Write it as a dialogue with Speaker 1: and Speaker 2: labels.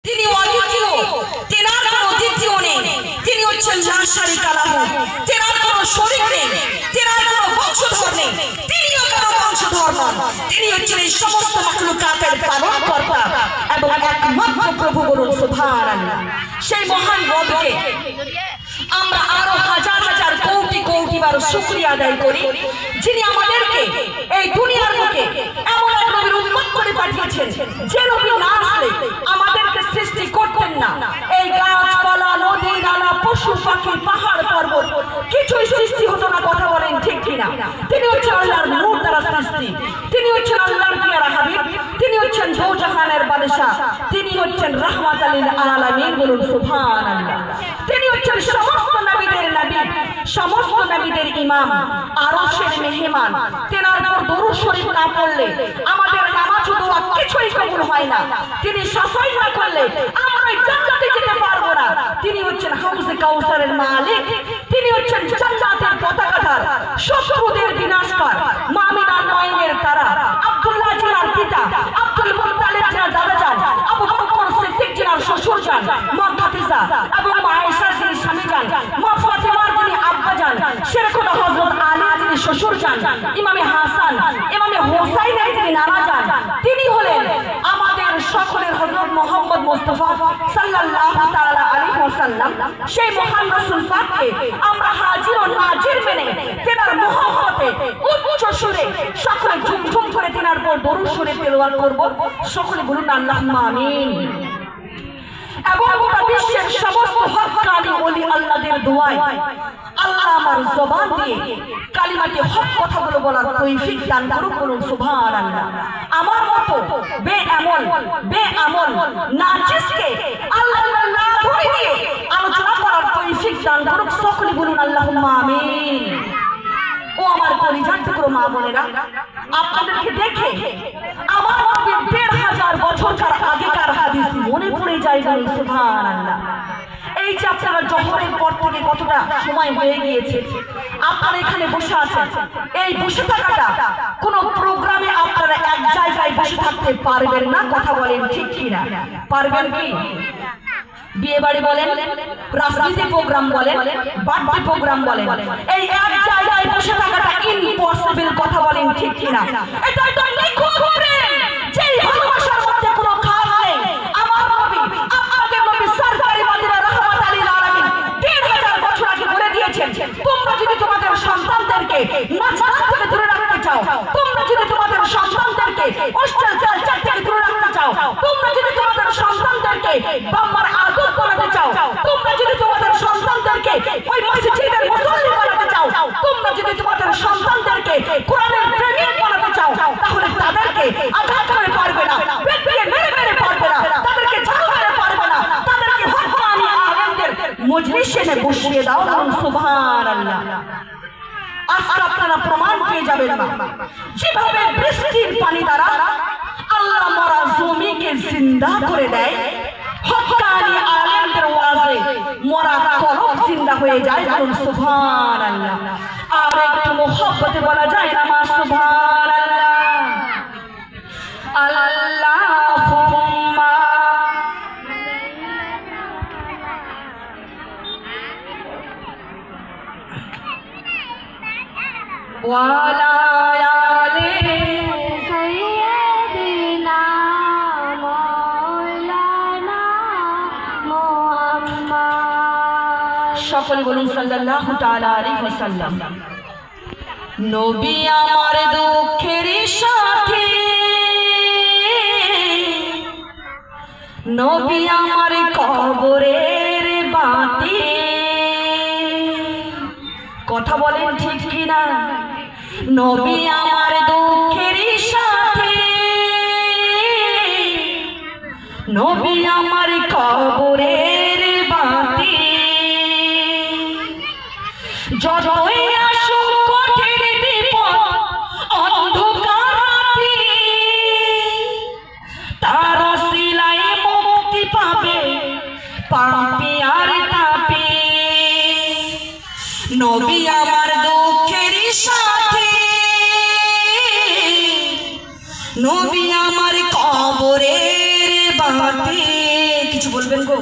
Speaker 1: তিনি অদ্বিতীয়, তেনার কোনো দ্বিতীয় নেই। তিনি হচ্ছেন লা শারিকা লাহু, তেনার কোনো শরীক নেই, তেনার কোনো বংশধর নেই, তিনিও কোনো বংশধর নন। তিনি হচ্ছেন এই সমস্ত মাখলুকাতের পালনকর্তা এবং একমাত্র প্রভু। বলুন সুবহানাল্লাহ। সেই মহান রবকে আমরা আরো হাজার হাজার কোটি কোটি বার শুকরিয়া আদায় করি, যিনি আমাদেরকে এই দুনিয়ার বুকে এমন এক নবীর উম্মত করে পাঠিয়েছেন, যে নবী না আসলে আমাদেরকে সৃষ্টি করতেন না। এই গাছপালা, নদী, নালা, পশু পাখি, পাহাড় পর্বত কিছুই সৃষ্টি হতো না। কথা বলেন ঠিক কিনা? তিনি হচ্ছেন আল্লাহর নূর দ্বারা সৃষ্টি। তিনি হচ্ছেন আল্লাহর প্রিয় হাবিব। তিনি হচ্ছেন দোজাহানের বাদশা। তিনি হচ্ছেন রাহমাতাল লিল আলামিন। বলুন সুবহানাল্লাহ। তিনি হচ্ছেন সমস্ত নবীদের নবী, সমস্ত নবীদের ইমাম, আরশের মেহমান। তেনার উপর দরুদ শরীফ না পড়লে আমাদের নামাজ ও দোয়া কিছুই কবুল হয় না। তিনি সাফাই না করলে আমরা জান্নাতে যেতে পারবো না। তিনি হচ্ছেন হাউজে কাউসারের মালিক। তিনি হচ্ছেন জান্নাতের পতাকাধার, শত্রুদের বিনাশকার, মামিনার নয়নের তারা, আব্দুল্লাহ জিনার পিতা, আব্দুল মুত্তালিব জিনার দাদাজান, আবু বকর সিদ্দিক জিনার শ্বশুরজান, মা খাদিজা এবং মা আয়েশা যিনি স্বামীজান, মা ফাতেমার যিনি আব্বাজান, শেরখুদা হযরত আলী যিনি শ্বশুরজান, ইমামে হাসান, ইমামে হোসাইনের যিনি নানাজান, তিনি হলেন আমাদের সকলের হযরত মুহাম্মদ মুস্তাফা সাল্লাল্লাহু তাআলা আলাইহি ওয়াসাল্লাম। সেই মহান রাসূল পাককে আমরা হাজির ও নাজির মেনে তেনার মুহাব্বতে উচ্চ সুরে সকলে ঝুমঝুম করে তেনার উপর দরুদ শরীফ তেলাওয়াত করব। সকলে বলুন আল্লাহুম্মা আমিন। এবং গোটা বিশ্বের সমস্ত হক্কানি ওলি আল্লাহদের দোয়ায় আল্লাহ আমার জবান দিয়ে কালিমাতে হক কথাগুলো বলার তৌফিক দান করুক। বলুন সুবহানাল্লাহ। আমার মতো বেআমল নাজিসকে আল্লাহ না ধরে দিয়ে আলোচনা করার তৌফিক দান করুক। সকলে বলুন আল্লাহুম্মা আমিন। ও আমার কলিজার টুকরো মা বোনেরা, আপনাদেরকে দেখে আমার নবীর ১৫০০ বছরকার আগেকার হাদিস মনে পড়ে যায়। বলুন সুবহানাল্লাহ। এই যে আপনারা জোহরের পর থেকে কতটা সময় হয়ে গিয়েছে, আপনারা এখানে বসে আছেন। এই বসে থাকাটা কোনো প্রোগ্রামে আপনারা এক জায়গায় বসে থাকতে পারবেন না। কথা বলেন ঠিক কিনা? পারবেন কি? বিয়ে বাড়ি বলেন, রাজনীতি প্রোগ্রাম বলেন, বার্থডে প্রোগ্রাম বলেন, এই এক জায়গায় বসে থাকাটা ইম্পসিবল। কথা বলেন ঠিক কিনা? এটা একদম নিখুঁত করেন যে ভালোবাসার মধ্যে কোনো খাদ নেই। আমার নবী, আপনাদের নবী সরকারি মদিনা রাহমাতাল লিল আলামিন ১৫০০ বছর আগে বলে দিয়েছেন, তোমরা যদি তোমাদের সন্তানদেরকে নাচগান থেকে দূরে রাখতে চাও, তোমরা যদি তোমাদের সন্তানদেরকে হোস্টেল কালচার থেকে দূরে রাখতে চাও, তোমরা যদি তোমাদের সন্তানদেরকে বাম্মার আদত বানাতে চাও, তোমরা যদি তোমাদের সন্তানদেরকে ওই মসজিদের মুসল্লি বানাতে চাও, তোমরা যদি তোমাদের সন্তানদেরকে কোরআনের প্রেমিক বানাতে চাও, তাহলে তাদেরকে আঘাত করে পারবে না, পেট দিয়ে মেরে পারবে না, তাদেরকে ঝাড়ু মেরে পারবে না, তাদেরকে হক্কানি আলেমদের মজলিসে এনে বসিয়ে দাও। সুবহানাল্লাহ। আজকে আপনারা প্রমাণ পেয়ে যাবেন না যেভাবে বৃষ্টির পানি দ্বারা আল্লাহ মরা জমিকে জিন্দা করে দেয়, হক্কানি আলেমদের ওয়াজে মরা কলব জিন্দা হয়ে যায়। বলুন সুবহানাল্লাহ। আর একটু মুহাব্বতে বলা যায় না মা সুবহানাল্লাহ। আল্লাহুম্মা ওয়ালা আলি সাইয়্যিদিনা মাওলানা মুহাম্মদ। সকলে বলুন সাল্লাল্লাহু তাআলা আলাইহি ওয়াসাল্লাম। নবী আমার দুঃখের সাথী, নবী আমার কবরের বাতি। কথা বলেন ঠিক কিনা? নবী আমার দুঃখের সাথী, নবী আমার কবরের বাতি। যতই আসুক কঠিন বিপদ অন্ধকার রাতে, তার ওসিলায় মুক্তি পাবে পাপী আর তাপী। নবী আমার দুঃখের সাথী, নবী আমার কবরের বাতি। কিছু বলবেন গো?